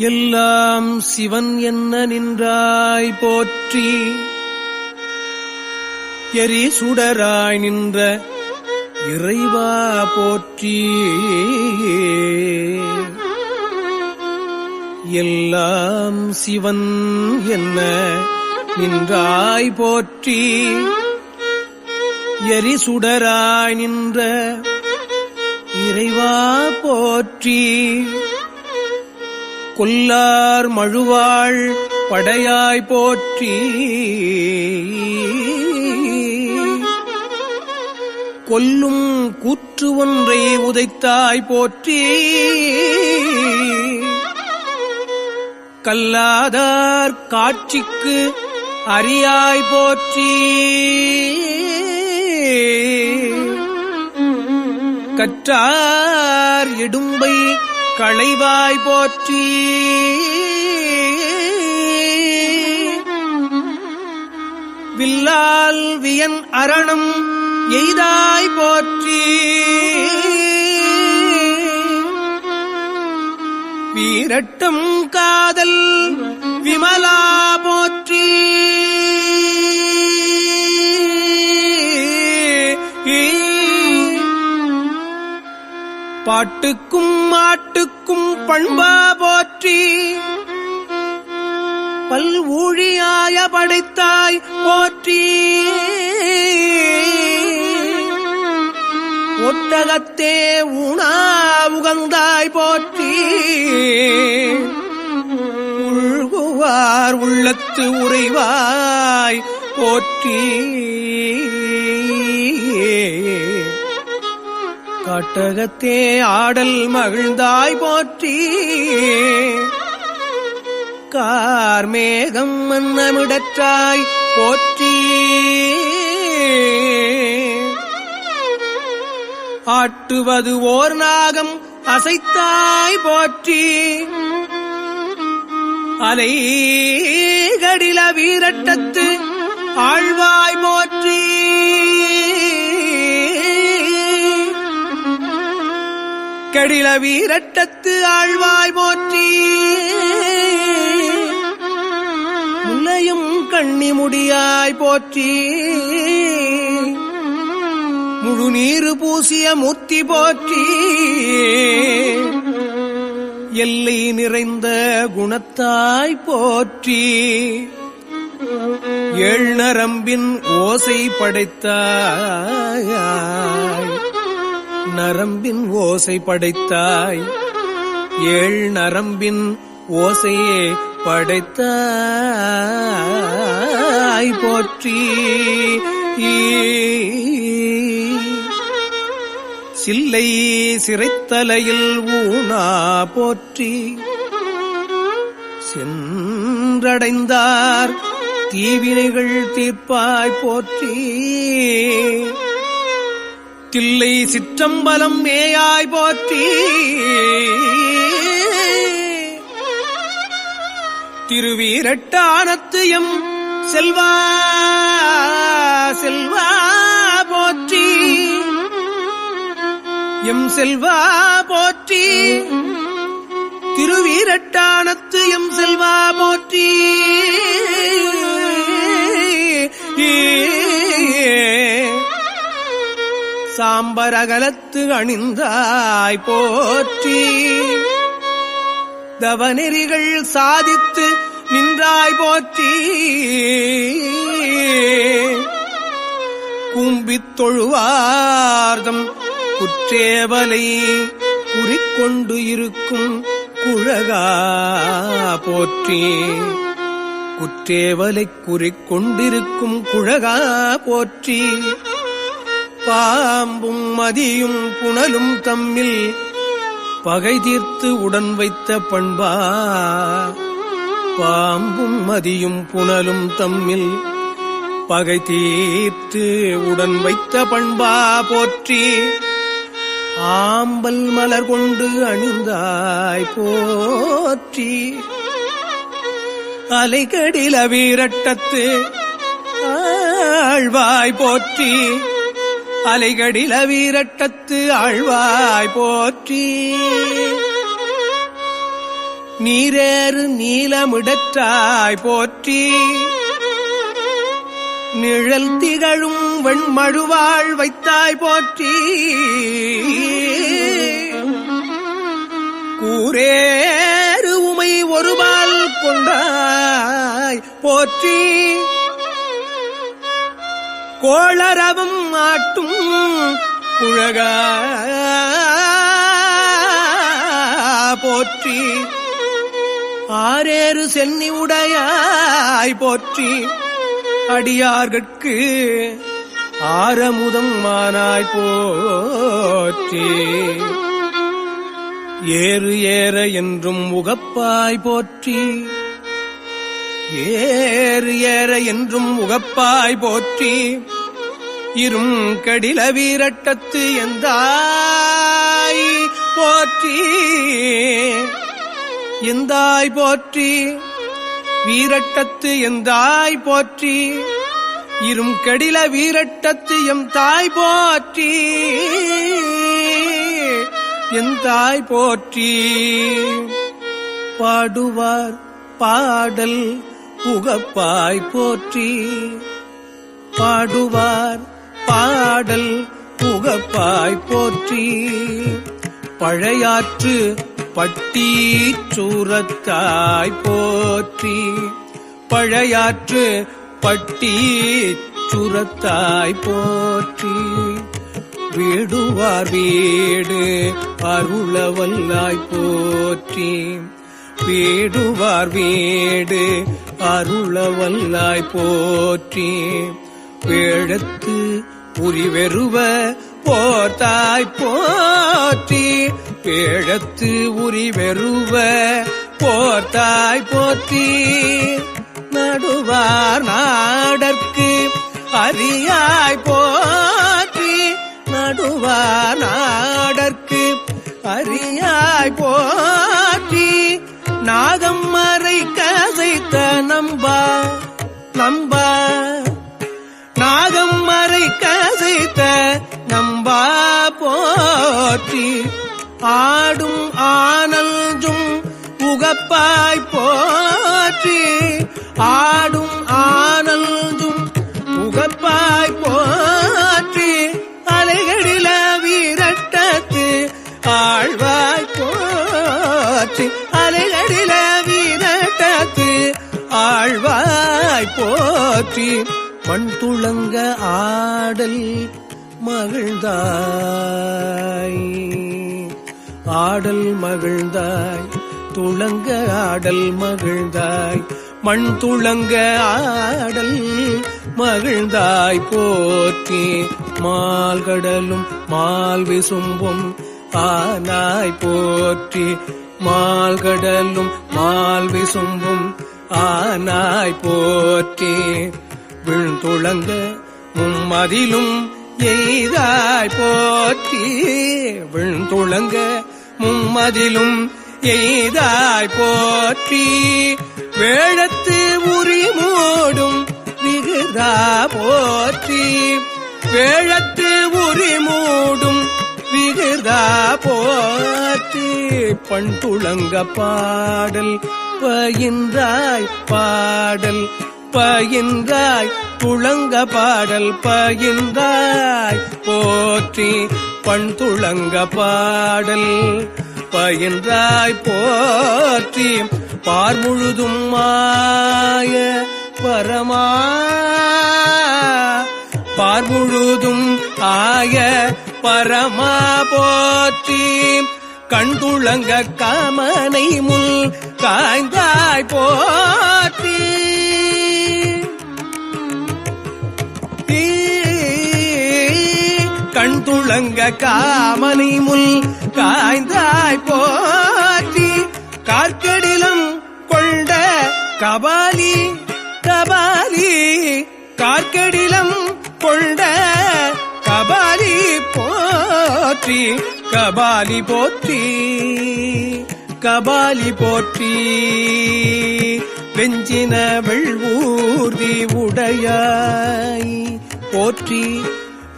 எல்லாம் சிவன் என்ன நின்றாய் போற்றி. எரி சுடராய் நின்ற இறைவா போற்றி. எல்லாம் சிவன் என்ன நின்றாய் போற்றி. எரி சுடராய் நின்ற இறைவா போற்றி. கொல்லார் மழுவாள் படையாய் போற்றி. கொல்லும் கூற்று ஒன்றை உதைத்தாய் போற்றி. கல்லாதார் காட்சிக்கு அறியாய் போற்றி. கற்றார் இடும்பை களைவாய் போற்றி. வில்லால் வியன் அரணம் எய்தாய் போற்றி. வீரட்டம் காதல் விமலா போற்றி. பாட்டுக்கும் மாட்டுக்கும் பண்பா போற்றி. பல் ஊழியாய படைத்தாய் போற்றி. ஒட்டகத்தே உணா உகந்தாய் போற்றி. உள்குவார் உள்ளத்து உறைவாய் போற்றி. காட்டகத்தே ஆடல் மகிழ்ந்தாய் போற்றி. கார்மேகம் மன்னமிடற்றாய் போற்றி. ஆட்டுவது ஓர் நாகம் அசைத்தாய் போற்றி. அலைகடில வீரட்டத்து ஆழ்வாய் போற்றி. கடில வீரட்டத்து ஆழ்வாய் போற்றி. முல்லையும் கண்ணி முடியாய் போற்றி. முழு நீரு பூசிய மூர்த்தி போற்றி. எல்லை நிறைந்த குணத்தாய் போற்றி. ஏழ் நரம்பின் ஓசை படைத்தாய். நரம்பின் ஓசை படைத்தாய். ஏழ் நரம்பின் ஓசையே படைத்தாய் போற்றி. சில்லை சிறைத்தலையில் ஊனா போற்றி. சென்றடைந்தார் தீவினைகள் தீர்ப்பாய் போற்றி. தில்லை சிற்றம்பலம் மேயாய் போற்றி. திருவீரட்டானத்து எம் செல்வா செல்வா போற்றி. எம் செல்வா போற்றி. திருவீரட்டானத்து எம் செல்வா போற்றி. சாம்பரகலத்து அணிந்தாய் போற்றி. தவநெறிகள் சாதித்து நின்றாய் போற்றி. கும்பித் தொழுவார்தம் குற்றேவலை குறிக்கொண்டு இருக்கும் குழகா போற்றி. குற்றேவலை குறிக்கொண்டிருக்கும் குழகா போற்றி. பாம்பும் மதியும் புனலும் தம்மில் பகை தீர்த்து உடன் வைத்த பண்பா. பாம்பும் மதியும் புனலும் தம்மில் பகை தீர்த்து உடன் வைத்த பண்பா போற்றி. ஆம்பல் மலர் கொண்டு அணிந்தாய் போற்றி. அலைகடில வீரட்டத்து ஆழ்வாய் போற்றி. அலைகடில வீரட்டத்து ஆழ்வாய் போற்றி. நீரேறு நீலமிடற்றாய் போற்றி நிழல் திகழும் வெண்மழுவாள் வைத்தாய் போற்றி கூரேறு உமை ஒருபால் கொண்டாய் போற்றி கோளரவும் ஆட்டும் குழகா போற்றி ஆரேறு சென்னி உடையாய் போற்றி அடியார்கட்கு ஆரமுதம் மானாய் போற்றி ஏறு ஏற என்றும் உகப்பாய் போற்றி ஏறு ஏற என்றும் உகப்பாய் போற்றி இரும் கடில வீரட்டத்து எந்தாய் போற்றி எந்தாய் போற்றி வீரட்டத்து எந்தாய் போற்றி இரும் கடில வீரட்டத்து எம் தாய் போற்றி எந்தாய் போற்றி பாடுவார் பாடல் உகப்பாய் போற்றி பாடுவார் பாடல் உகப்பாய் போற்றி பழையாற்று பட்டி சூரத்தாய் போற்றி பழையாற்று பட்டி சூரத்தாய் போற்றி வீடுவார் வீடு அருளவல்லாய் போற்றி வீடுவார் வீடு அருளவல்லாய் போற்றி வேழத்து உரிவெருவ போர்த்தாய் போற்றி வேழத்து உரிவெருவ போர்த்தாய் போற்றி நடுவார் நாடற்கு அரியாய் போற்றி நடுவார் நாடற்கு அரியாய் போற்றி நாகம் மறை கசைத்த நம்பா நம்பா நாகம் மறை கசைத்த நம்பா போற்றி ஆடும் ஆனல்ஜும் உகப்பாய் போற்றி ஆடும் ஆனல்ஜும் உகப்பாய் போற்றி அலைகளில வீரட்டத்து ஆழ்வாய் போற்றி அலைகளில வீரட்டத்து ஆழ்வாய் போற்றி மண் துளங்க ஆடல் மகிழ்ந்தாய் ஆடல் மகிழ்ந்தாய் துளங்க ஆடல் மகிழ்ந்தாய் மண் துளங்க ஆடல் மகிழ்ந்தாய் போற்றி மால்கடலும் மால் விசும்பும் ஆனாய் போற்றி மால்கடலும் மால் விசும்பும் ஆனாய் போற்றி விழுந்துளங்க மும்மதிலும் எய்தாய் போற்றி விழுந்துளங்க மும்மதிலும் எய்தாய் போற்றி வேழத்து உரி மூடும் விகுதா போற்றி வேழத்து உரி மூடும் விகுதா போற்றி பண்துளங்க பாடல் பயின்றாய் பாடல் பயின்றாய் துளங்க பாடல் பயின்றாய் போற்றி பண்துளங்க பாடல் பயின்றாய் போற்றி பார்முழுதும் மாய பரமா பார்முழுதும் ஆய பரமா போற்றி கண்துளங்க காமனை முல் காய்ந்தாய் போற்றி கண்துளங்க காமனை முல் காய்ந்தாய் போற்றி கார்க்கடிலம் கொண்ட கபாலி கபாலி கார்க்கடிலம் கொண்ட கபாலி போற்றி கபாலி போற்றி கபாலி போற்றி வெஞ்சின வெள்வூர்தி உடையாய் போற்றி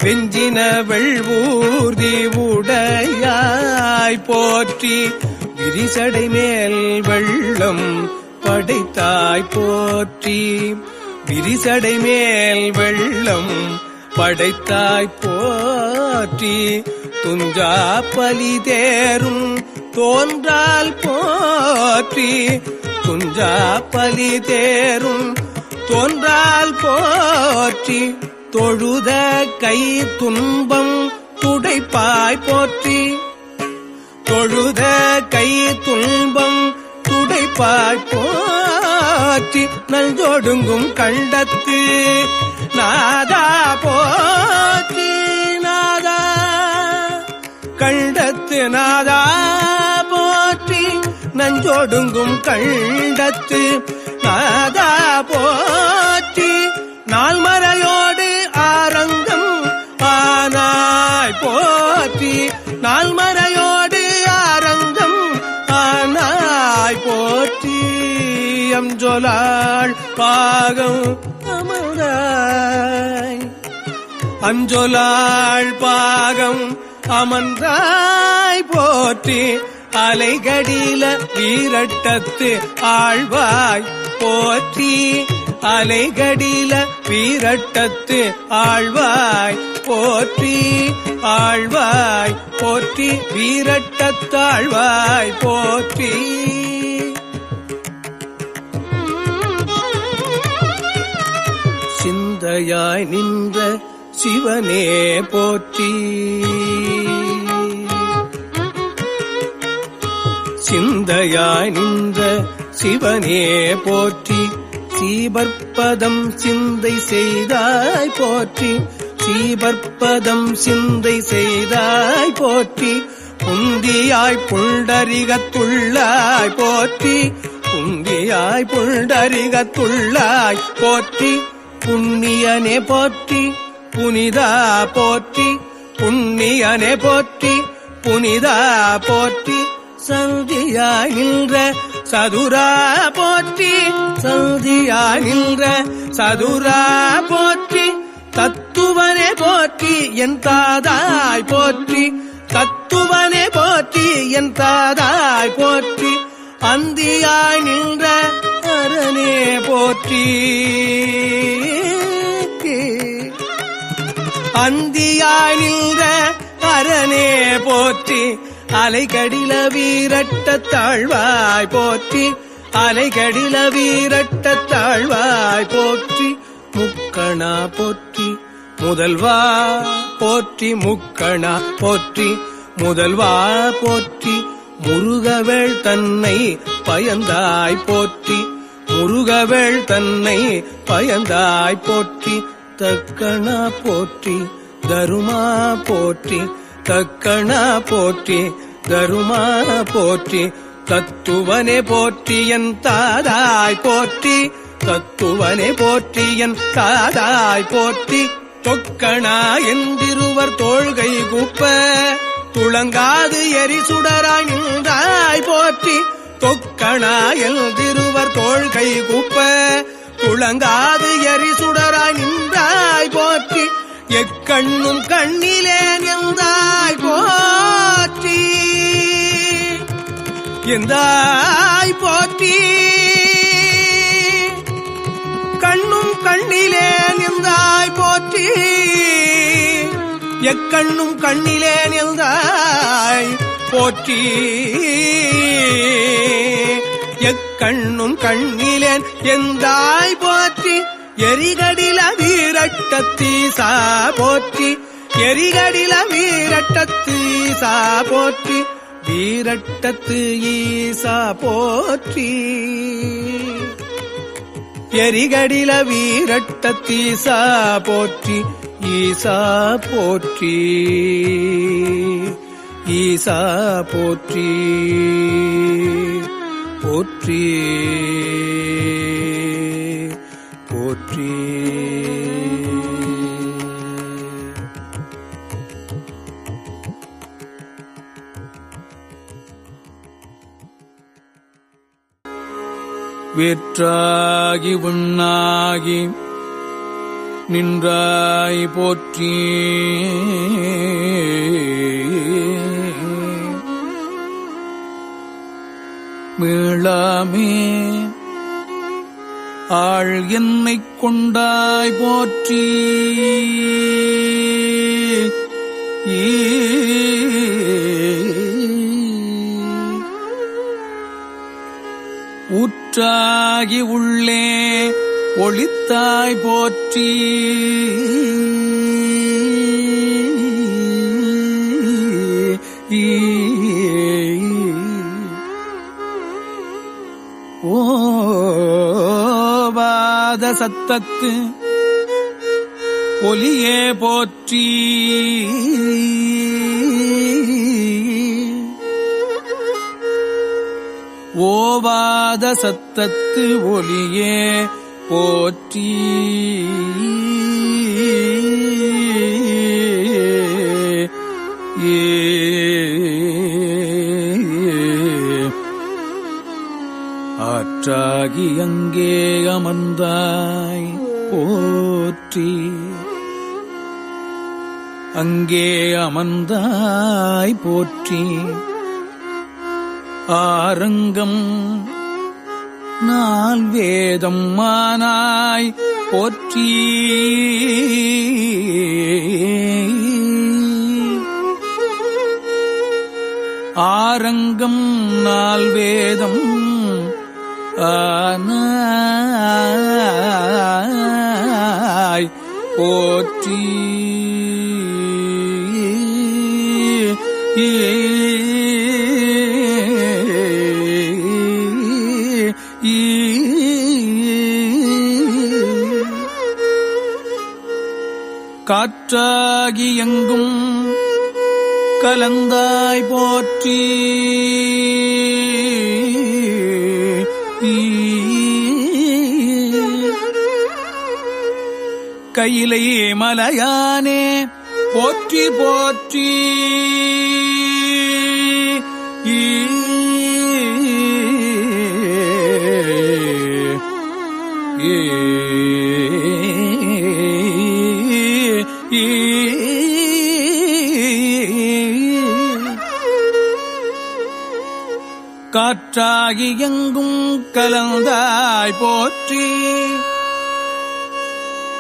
வெஞ்சின வெள்வூர்தி உடையாய் போற்றி விரிசடை மேல் வெள்ளம் படைத்தாய் போற்றி. விரிசடை மேல் வெள்ளம் படைத்தாய் போற்றி. துஞ்சா பலி தேரும் தோன்றால் போற்றி. துஞ்சா பலி தேரும் தோன்றால் போற்றி. தொழுத கை துன்பம் துடைப்பாய் போற்றி. தொழுத கை துன்பம் துடைப்பாய் போற்றி. நல்ஜொடுங்கும் கண்டத்து நாதா போற்றி. நாதா கண்டத்து நாதா போற்றி. நஞ்சொடுங்கும் கண்டத்து நாதா போற்றி. நால்மறையோடு ஆரங்கம் ஆனாய் போற்றி. நால்மறையோடு ஆரங்கம் ஆனாய் போற்றி. அஞ்சொலாள் பாகம் அமர்ந்தாய். அஞ்சொலாள் பாகம் அமர்ந்தாய் போற்றி. அலைகடில வீரட்டத்து ஆழ்வாய் போற்றி. அலைகடில வீரட்டத்து ஆழ்வாய் போற்றி. ஆழ்வாய் போற்றி. வீரட்டத்தாழ்வாய் போற்றி. சிந்தையாய் நின்ற சிவனே போற்றி. சிந்தையாய் நின்ற சிவனே போற்றி. சீபற்பதம் சிந்தை செய்தாய் போற்றி. சீபற்பதம் சிந்தை செய்தாய் போற்றி. புந்தியாய் புண்டரிகத்துள்ளாய் போற்றி. புந்தியாய் புண்டரிகத்துள்ளாய் போற்றி. புண்ணியனே போற்றி. புனிதா போற்றி. புண்ணியனே போற்றி. புனிதா போற்றி. சந்தியாய் நின்ற சதுரா போற்றி. சந்தியாய் நின்ற சதுரா போற்றி. தத்துவனே போற்றி. என் தாதாய் போற்றி. தத்துவனே போற்றி. என் தாதாய் போற்றி. அந்தியாய் நின்ற அரணே போற்றி. அந்தியாய் நின்ற அரணே போற்றி. அலைகடில வீரட்டத்தாழ்வாய் போற்றி. அலைகடில வீரட்டத்தாழ்வாய் போற்றி. முக்கணா போற்றி. முதல்வா போற்றி. முக்கணா போற்றி. முதல்வா போற்றி. முருகவேள் தன்னை பயந்தாய் போற்றி. முருகவேள் தன்னை பயந்தாய் போற்றி. தக்கணா போற்றி. தருமா போற்றி. தக்கணா போற்றி. தருமா போற்றி. தத்துவனே போற்றி. என் தாதாய் போற்றி. தத்துவனே போற்றி. என் தாதாய் போற்றி. தொக்கணா என்றிருவர் தோள்கை கூப்ப துளங்காது எரிசுடராய் நின்றாய் போற்றி. தொக்கணா என்றிருவர் தோள்கை கூப்ப துளங்காது எரிசுடராய் நின்றாய் போற்றி. எக்கண்ணும் கண்ணிலே நின்றாய் போற்றி. எந்தாய் போற்றி. கண்ணும் கண்ணிலே நின்றாய் போற்றி. எக்கண்ணும் கண்ணிலே நின்றாய் போற்றி. எக்கண்ணும் கண்ணிலே எந்தாய் போற்றி. எரிகடில வீரட்டத்தீசா போற்றி. எரிகடில வீரட்டத்தீசா போற்றி. வீரட்டத்து ஈசா போற்றி. எரிகடில வீரட்டத்தீசா போற்றி. ஈசா போற்றி. ஈசா போற்றி. போற்றி போற்றி. வேற்றாகி உண்ணாகி நின்றாய் போற்றி. மீளாமே ஆள் என்னைக் கொண்டாய் போற்றி ஊற்றாகி உள்ளே ஒளித்தாய் போற்றி ஓவாத சத்தத்து ஒலியே போற்றி ஓவாத சத்தத்து ஒலியே போற்றி ஆற்றாகி அங்கே அமர்ந்தாய் போற்றி அங்கே அமர்ந்தாய் போற்றி ஆரங்கம் நால் வேதம் மானாய் போற்றி ஆரங்கம் நால் வேதம் ஆனாய் போற்றி காற்றாகி எங்கும் கலந்தாய் போற்றி கையிலை மலையானே போற்றி போற்றி காற்றாகி எங்கும் கலந்தாய் போற்றி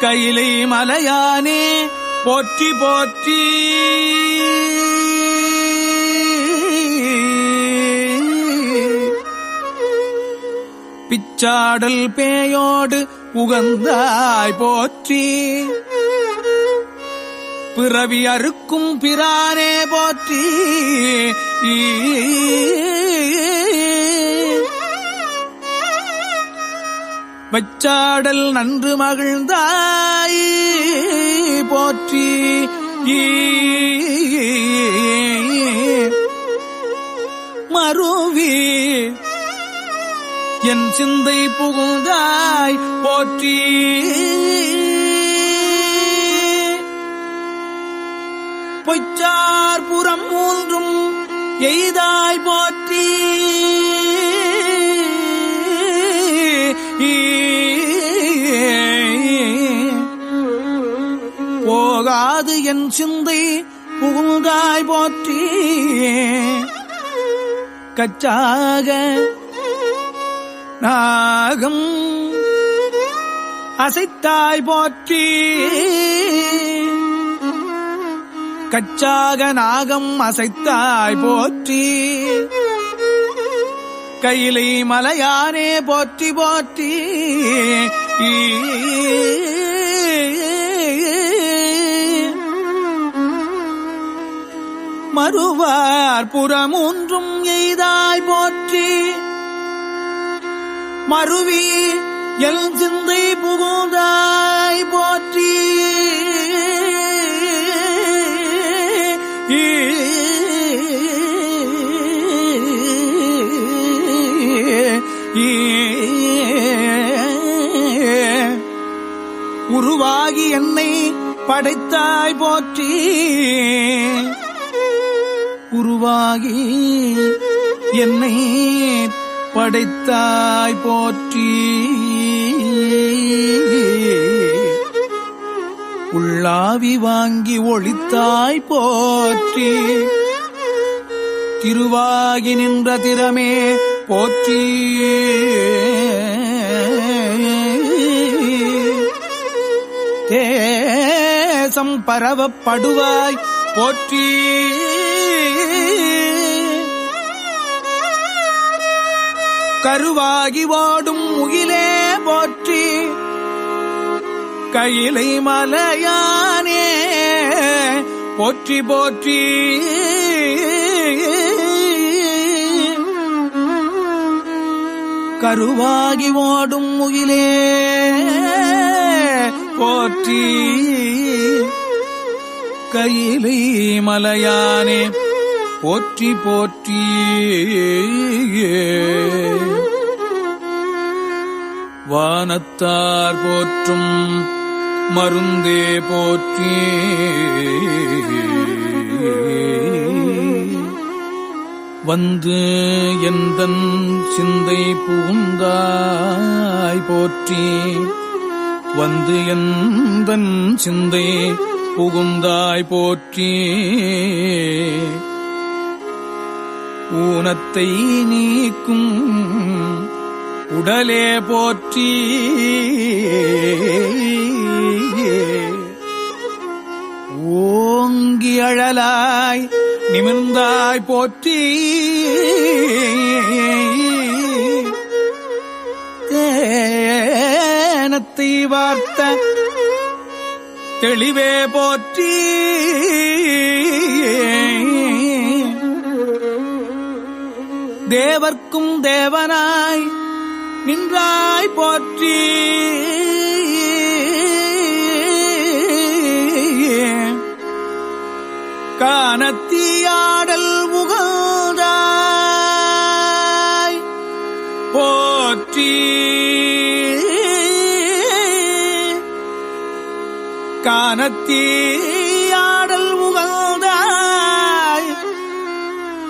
கையிலை மலையானே போற்றி போற்றி பிச்சாடல் பேயோடு உகந்தாய் போற்றி பிறவி அறுக்கும் பிரானே போற்றி வச்சாடல் நன்று மகிழ்ந்தாய் போற்றி மருவி என் சிந்தை புகுந்தாய் போற்றி பொய்ச்சார் புறம் மூன்றும் எய்தாய் போற்றி போகாது என் சிந்தை புகுந்தாய் போற்றி கச்சாக நாகம் அசைத்தாய் போற்றி கச்சாக நாகம் அசைத்தாய் போற்றி கையிலை மலையானே போற்றி போற்றி மறுவார் புறமூன்றும் எய்தாய் போற்றி மருவி எல் சிந்தை புகுந்தாய் போற்றி உருவாகி என்னை படைத்தாய் போற்றி உருவாகி என்னை படைத்தாய் போற்றி உள்ளாவி வாங்கி ஒளித்தாய் போற்றி திருவாகி நின்ற திறமே போற்றி. தேசம் பரவப்படுவாய் போற்றி. கருவாகி வாடும் முகிலே போற்றி. கையிலை மலையானே போற்றி போற்றி. கருவாகி வாடும் முகிலே போற்றி. கையிலை மலையானே போற்றி போற்றி. வானத்தார் போற்றும் மருந்தே போற்றி. வந்து எந்தன் சிந்தை புகுந்தாய் போற்றி. வந்து எந்தன் சிந்தை புகுந்தாய் போற்றி. ஊனத்தை நீக்கும் உடலே போற்றி. ஓங்கி அழலாய் நிமிர்ந்தாய் போற்றி. தேனத்தை வார்த்த தெளிவே போற்றி. தேவர்க்கும் தேவனாய் நின்றாய் போற்றி. கானத்தியாடல் உகந்தாய் போற்றி. கானத்தியாடல் உகந்தாய்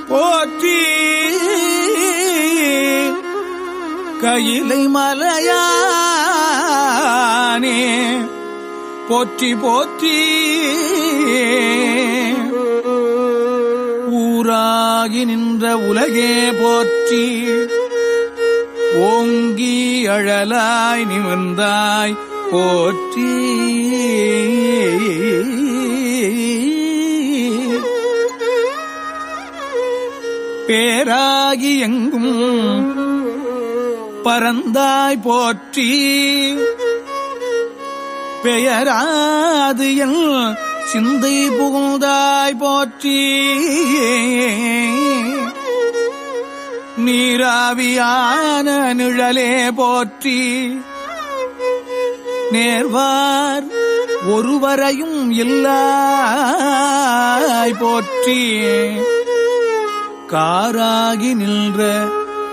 போற்றி. கையிலை மலையானே போற்றி போற்றி. ஊராகி நின்ற உலகே போற்றி. ஓங்கி அழலாய் நிமிர்ந்தாய் போற்றி. பேராகி எங்கும் பரந்தாய் போற்றி. பெயராது என் சிந்தை புகுந்தாய் போற்றி. நீராவியான நிழலே போற்றி. நேர்வார் ஒருவரையும் இல்லாய் போற்றி. காராகி நின்ற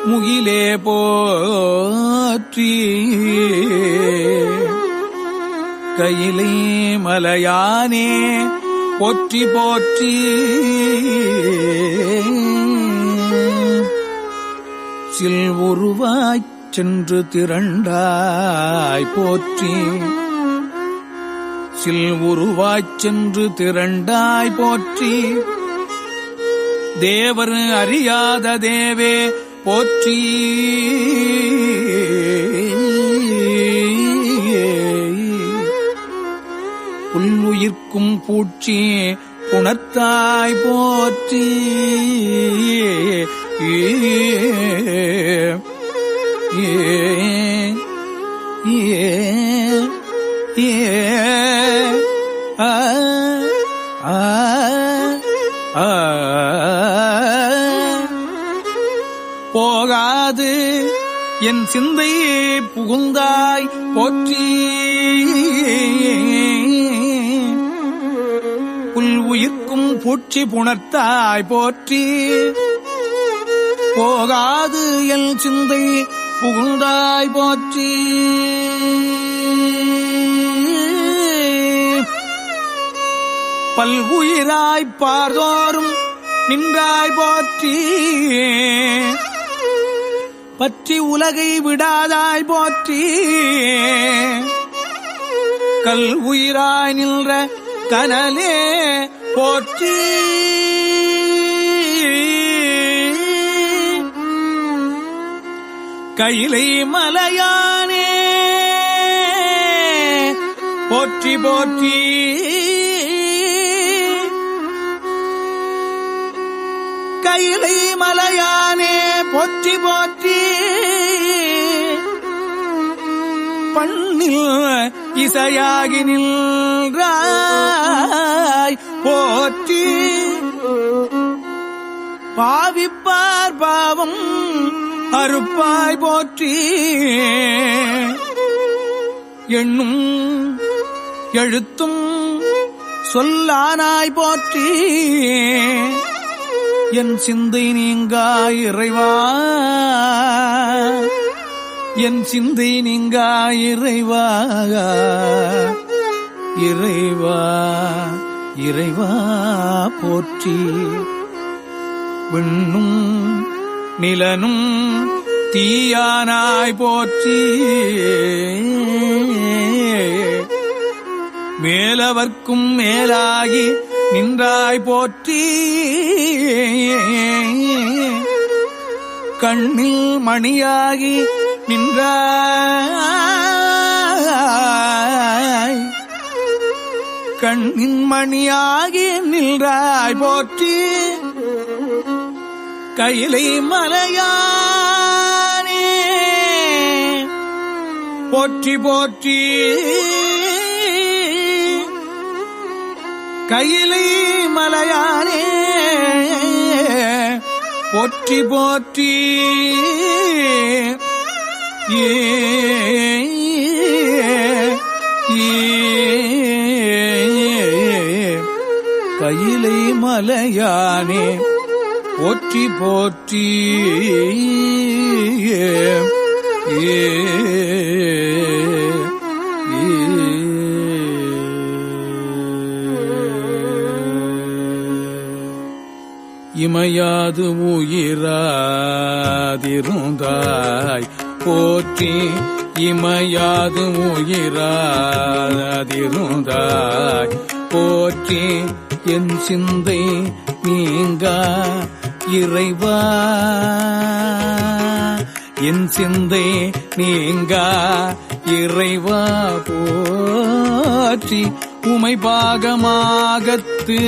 முகிலே போற்றி. கையிலை மலையானே போற்றி போற்றி. சில்வுருவாய்ச் சென்று திரண்டாய் போற்றி. சில்வுருவாய்ச் சென்று திரண்டாய் போற்றி. தேவர் அறியாத தேவே போற்றி. புல்லுயிர்க்கும் பூச்சி புணர்த்தாய் போற்றி. போகாது என் சிந்தை புகுந்தாய் போற்றி. புல் உயிர்க்கும் பூச்சி புணர்த்தாய் போற்றி. போகாது என் சிந்தை புகுந்தாய் போற்றி. பல்வுயிராய்ப் பார்தோறும் நின்றாய் போற்றி. பற்றி உலகை விடாதாய் போற்றி. கல் உயிராய் நின்ற கனலே போற்றி. கையிலை மலையானே போற்றி போற்றி கையிலை மலையானே போற்றி போற்றி பண்ணில் இசையாகி நின்றாய் போற்றி பாவிப்பார் பாவம் அறுப்பாய் போற்றி எண்ணும் எழுத்தும் சொல்லானாய் போற்றி என் சிந்தை நீங்கா இறைவா என் சிந்தை நீங்கா இறைவா இறைவா இறைவா போற்றி விண்ணும் நிலனும் தீயானாய் போற்றி மேலவர்க்கும் மேலாகி நின்றாய் போற்றி கண்ணில் மணியாகி நின்றாய் கண்ணின் மணியாகி நின்றாய் போற்றி கையிலை மலையானே போற்றி போற்றி கையிலை மலையானே போற்றி போற்றி கையிலை மலையானே போற்றி போற்றி இமையாது உயிராதிருந்தாய் போற்றி இமையாது உயிராதிருந்தாய் போற்றி என் சிந்தை நீங்கா இறைவா என் சிந்தை நீங்கா இறைவா போற்றி உமை பாகமாகத்து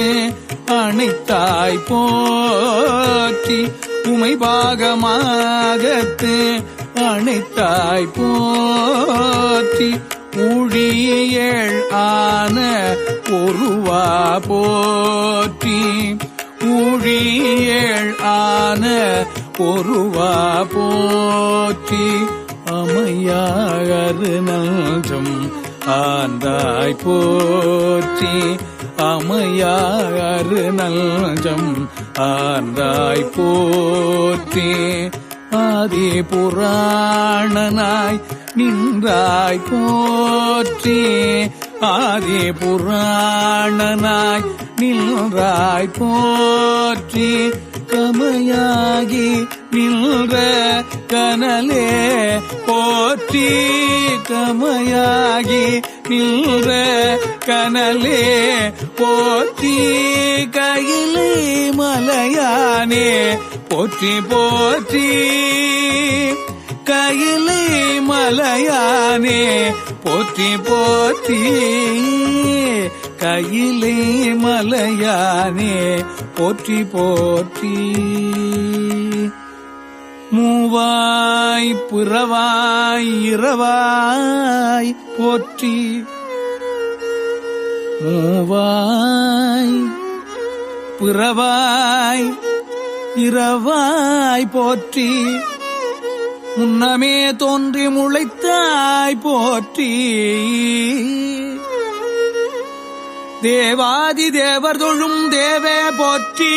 அணைத்தாய் போற்றி உமை பாகமாகத்து அணைத்தாய் போற்றி ஊழியேள் ஆன ஒருவா போற்றி ஊழியேள் ஆன ஒருவா போற்றி அமையாகரு நல்கம் ஆந்தாய் போற்றி அமையாகரு நல்கம் ஆந்தாய் போற்றி ஆதி புராணனாய் நின்றாய் போற்றி ஆதி புராணனாய் நின்றாய் போற்றி கமையாகி நின்ற கனலே போற்றி கமையாகி நின்ற கனலே போற்றி கையிலை மலையானே போற்றி போற்றி கையிலை மலையானே போற்றி போற்றி கையிலை மலையானே போற்றி போற்றி மூவாய் புறவாய் இரவாய் போற்றி மூவாய் புறவாய் இரவாய் போற்றி முன்னமே தோன்றி முளைத்தாய் போற்றி தேவாதி தேவர் தொழும் தேவே போற்றி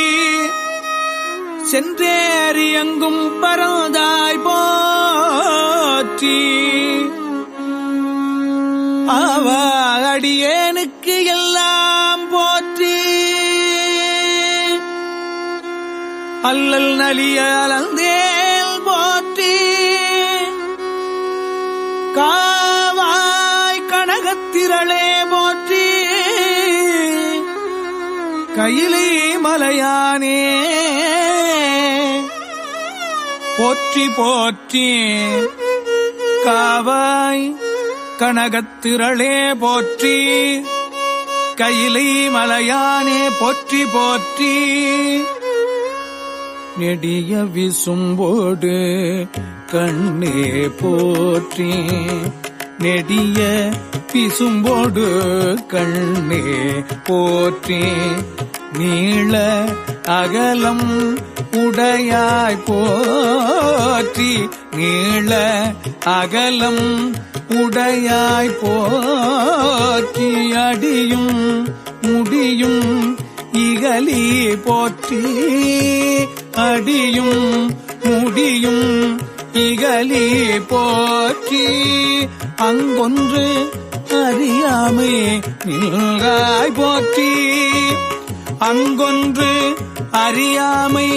சென்றேறி எங்கும் பரந்தாய் போற்றி அவ அடியேனுக்கு எல்லாம் போற்றி அல்லல் நலிய அலந்தேல் போற்றி காவாய் கனகத்திரளே போற்றி கையிலை மலையானே போற்றி போற்றி. காவாய் கனகத்திரளே போற்றி. கையிலை மலையானே போற்றி போற்றி. நெடிய விசும்போடு கண்ணே போற்றி. நெடிய பிசும்போடு கண்ணே போற்றி. நீள அகலம் உடையாய் போற்றி. நீள அகலம் உடையாய் போற்றி. அடியும் முடியும் இகலி போற்றி. அடியும் முடியும் இகலி போற்றி. அங்கொன்று அறியாமை நின்றாய் போற்றி. அங்கொன்று அறியாமை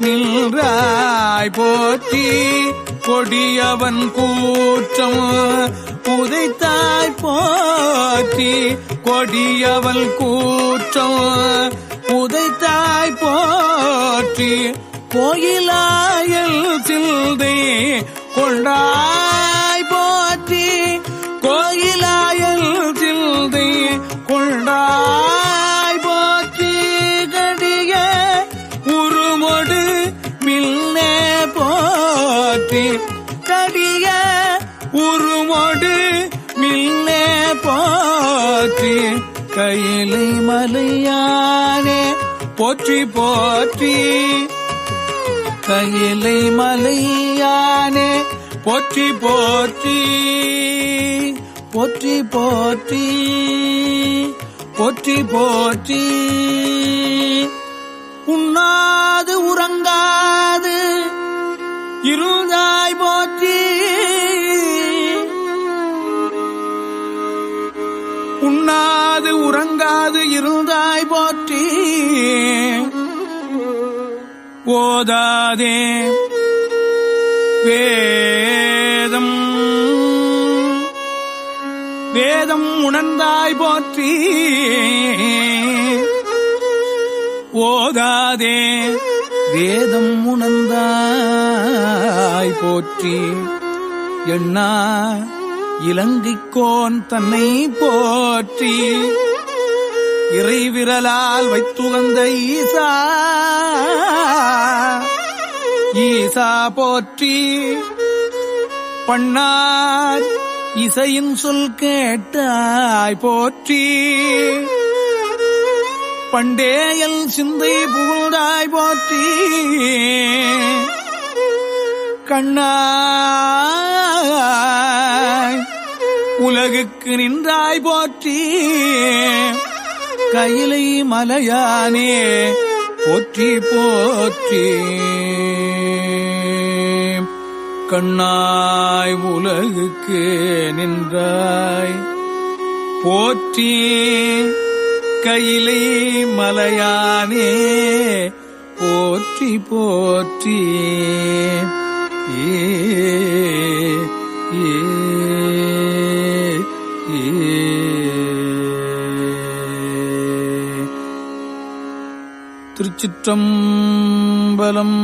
நின்றாய் போற்றி. கொடியவன் கூற்றம் புதைத்தாய் போற்றி. கொடியவன் கூற்றம் புதைத்தாய் போற்றி. கோயிலாயல் சிந்தை கொண்டாய் போற்றி. கோயிலாயல் சிந்தை கொண்டாய் போற்றி. கடிய உருமொடு மில்னே போற்றி. கடிய உருமொடு மில்னே போற்றி. கையிலை மலையானே போற்றி போற்றி. கையிலை மலையானே போற்றி போற்றி. போற்றி போற்றி. போற்றி போற்றி. உண்ணாது உறங்காது இருந்தாய் போற்றி. உண்ணாது உறங்காது இருந்தாய் போற்றி. ஓதாதே வேதம் வேதம் உணர்ந்தாய் போற்றி. ஓதாதே வேதம் உணர்ந்தாய் போற்றி. எண்ணா இலங்கைக்கோன் தன்னை போற்றி. இறைவிரலால் வைத்துகந்த ஈசா ஈசா போற்றி. பண்ணார் இசையின் சொல் கேட்டாய் போற்றி. பண்டேயல் சிந்தை புகழ்ந்தாய் போற்றி. கண்ணாய் உலகுக்கு நின்றாய் போற்றி. கையிலை மலையானே போற்றி போற்றி. கண்ணாய் உலகுக்கு நின்றாய் போற்றி. கையிலை மலையானே போற்றி போற்றி. திருச்சிற்றம்பலம்.